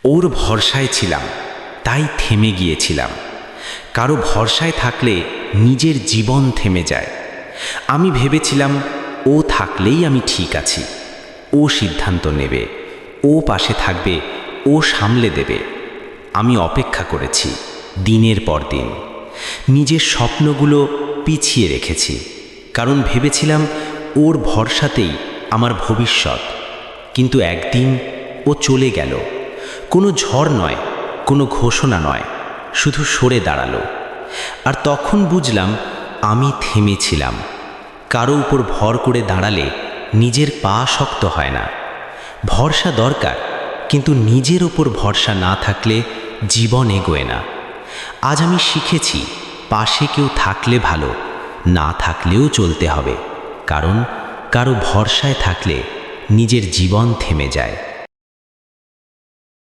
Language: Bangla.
ওর ভরসায় ছিলাম, তাই থেমে গিয়েছিলাম। কারো ভরসায় থাকলে নিজের জীবন থেমে যায়। আমি ভেবেছিলাম ও থাকলেই আমি ঠিক আছি, ও সিদ্ধান্ত নেবে, ও পাশে থাকবে, ও সামলে দেবে। আমি অপেক্ষা করেছি দিনের পর দিন, নিজের স্বপ্নগুলো পিছিয়ে রেখেছি, কারণ ভেবেছিলাম ওর ভরসাতেই আমার ভবিষ্যৎ। কিন্তু একদিন ও চলে গেল, কোনো ঝড় নয়, কোনো ঘোষণা নয়, শুধু সরে দাঁড়ালো। আর তখন বুঝলাম আমি থেমেছিলাম। কারো উপর ভর করে দাঁড়ালে নিজের পা শক্ত হয় না। ভরসা দরকার, কিন্তু নিজের ওপর ভরসা না থাকলে জীবন এগোয় না। আজ আমি শিখেছি পাশে কেউ থাকলে ভালো, না থাকলেও চলতে হবে, কারণ কারো ভরসায় থাকলে নিজের জীবন থেমে যায়।